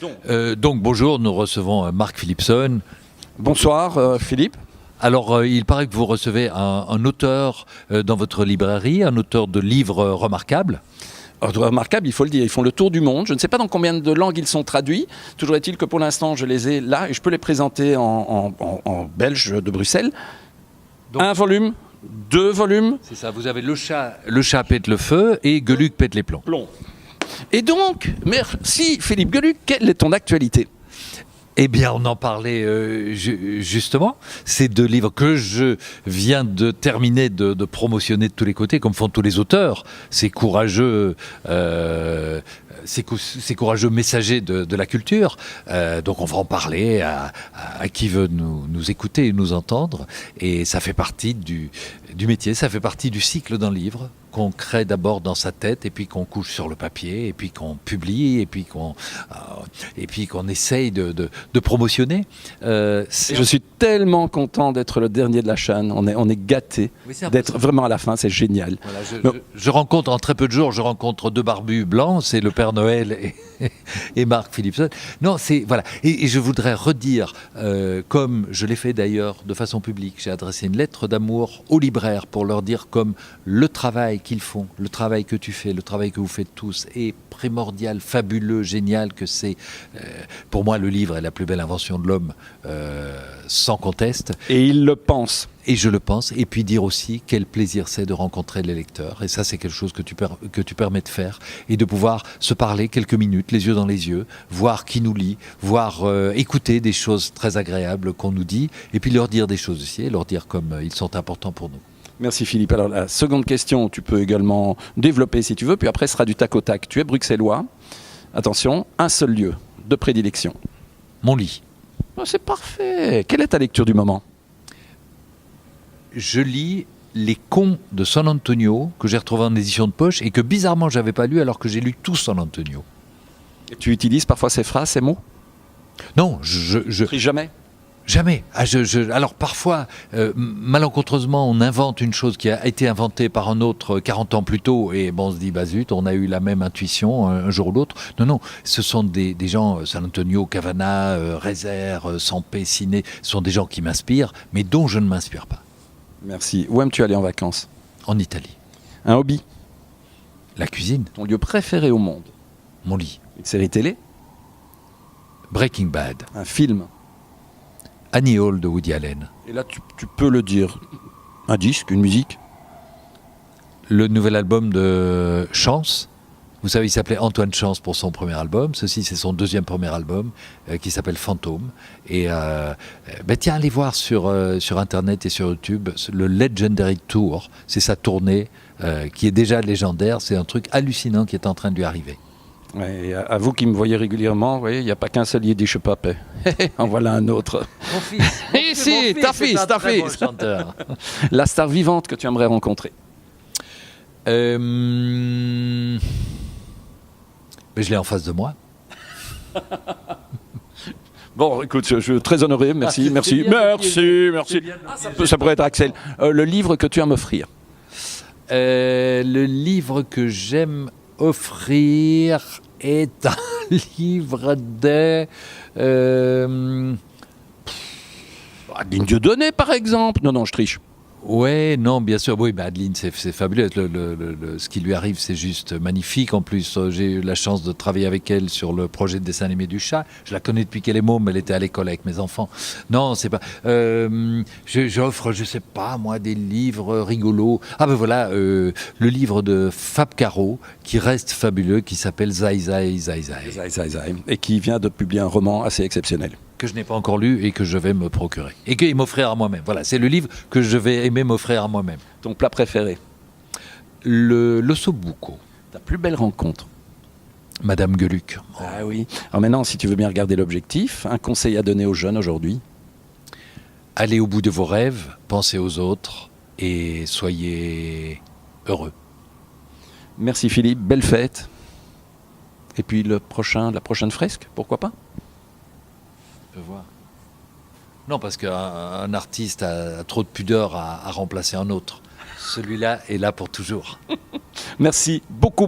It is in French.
Donc bonjour, nous recevons Mark Philipson. Bonsoir Philippe. Alors il paraît que vous recevez un auteur dans votre librairie, un auteur de livres remarquables. Remarquable, il faut le dire. Ils font le tour du monde. Je ne sais pas dans combien de langues ils sont traduits. Toujours est-il que pour l'instant, je les ai là et je peux les présenter en belge de Bruxelles. Donc, 1 volume, 2 volumes. C'est ça, vous avez le chat pète le feu et Gueuluc pète les plombs. Et donc, merci Philippe Gueuluc, quelle est ton actualité ? Eh bien, on en parlait justement. Ces 2 livres que je viens de terminer de promotionner de tous les côtés, comme font tous les auteurs. Ces courageux messagers de la culture. Donc on va en parler à qui veut nous écouter et nous entendre. Et ça fait partie du métier, ça fait partie du cycle d'un livre qu'on crée d'abord dans sa tête et puis qu'on couche sur le papier et puis qu'on publie et puis qu'on essaye de promotionner. Je suis tellement content d'être le dernier de la chaîne. On est gâtés d'être vraiment à la fin, c'est génial. Voilà, je rencontre en très peu de jours, je rencontre 2 barbus blancs, c'est le Père Noël et Mark Philipson. Non, c'est voilà. Et je voudrais redire, comme je l'ai fait d'ailleurs de façon publique, j'ai adressé une lettre d'amour aux libraires pour leur dire comme le travail qu'ils font, le travail que tu fais, le travail que vous faites tous est primordial, fabuleux, génial, que c'est pour moi le livre est la plus belle invention de l'homme, sans conteste. Et il le pense. Et je le pense, et puis dire aussi quel plaisir c'est de rencontrer les lecteurs, et ça c'est quelque chose que tu permets de faire, et de pouvoir se parler quelques minutes, les yeux dans les yeux, voir qui nous lit, voir écouter des choses très agréables qu'on nous dit, et puis leur dire des choses aussi, et leur dire comme ils sont importants pour nous. Merci Philippe. Alors la seconde question, tu peux également développer si tu veux, puis après ce sera du tac au tac. Tu es bruxellois, attention, un seul lieu de prédilection. Mon lit. Oh, c'est parfait. Quelle est ta lecture du moment ? Je lis Les Contes de San Antonio, que j'ai retrouvé en édition de poche et que bizarrement j'avais pas lu alors que j'ai lu tout San Antonio. Et tu utilises parfois ces phrases, ces mots ? Non, Jamais. Jamais. Alors parfois, malencontreusement, on invente une chose qui a été inventée par un autre 40 ans plus tôt et bon, on se dit, bah zut, on a eu la même intuition un jour ou l'autre. Non, ce sont des gens, San Antonio, Cavana, Rezer, Sampé, Ciné, ce sont des gens qui m'inspirent, mais dont je ne m'inspire pas. Merci. Où aimes-tu aller en vacances ? En Italie. Un hobby ? La cuisine. Ton lieu préféré au monde ? Mon lit. Une série télé ? Breaking Bad. Un film ? Annie Hall de Woody Allen. Et là, tu peux le dire. Un disque, une musique ? Le nouvel album de Chance. Vous savez, il s'appelait Antoine Chance pour son premier album. Ceci, c'est son 2e premier album qui s'appelle Fantôme. Et tiens, allez voir sur Internet et sur YouTube le Legendary Tour. C'est sa tournée qui est déjà légendaire. C'est un truc hallucinant qui est en train de lui arriver. Ouais, à vous qui me voyez régulièrement, vous voyez, il n'y a pas qu'un seul Yiddish papé. En voilà un autre. Mon fils. Ici, ta fils. La star vivante que tu aimerais rencontrer. Mais je l'ai en face de moi. Bon, écoute, je suis très honoré, merci. Ça pourrait être Axel. Le livre que tu aimes offrir. Le livre que j'aime offrir est un livre de... Adeline Dieudonné, par exemple. Non, je triche. Ouais, non, bien sûr. Oui, Adeline, c'est fabuleux. Ce qui lui arrive, c'est juste magnifique. En plus, j'ai eu la chance de travailler avec elle sur le projet de dessin animé du chat. Je la connais depuis qu'elle est môme. Elle était à l'école avec mes enfants. Non, c'est pas... j'offre, je sais pas, moi, des livres rigolos. Ah ben voilà, le livre de Fab Caro, qui reste fabuleux, qui s'appelle Zai Zai Zai Zai. Zai Zai Zai. Et qui vient de publier un roman assez exceptionnel. Que je n'ai pas encore lu et que je vais me procurer. Et qu'il m'offrir à moi-même. Voilà, c'est le livre que je vais aimer m'offrir à moi-même. Ton plat préféré ? L'ossobuco. Ta plus belle rencontre ? Madame Gueuluc. Ah oui. Alors maintenant, si tu veux bien regarder l'objectif, un conseil à donner aux jeunes aujourd'hui ? Allez au bout de vos rêves, pensez aux autres et soyez heureux. Merci Philippe, belle fête. Et puis la prochaine fresque, pourquoi pas ? Voir. Non, parce qu'un artiste a trop de pudeur à remplacer un autre. Celui-là est là pour toujours. Merci beaucoup.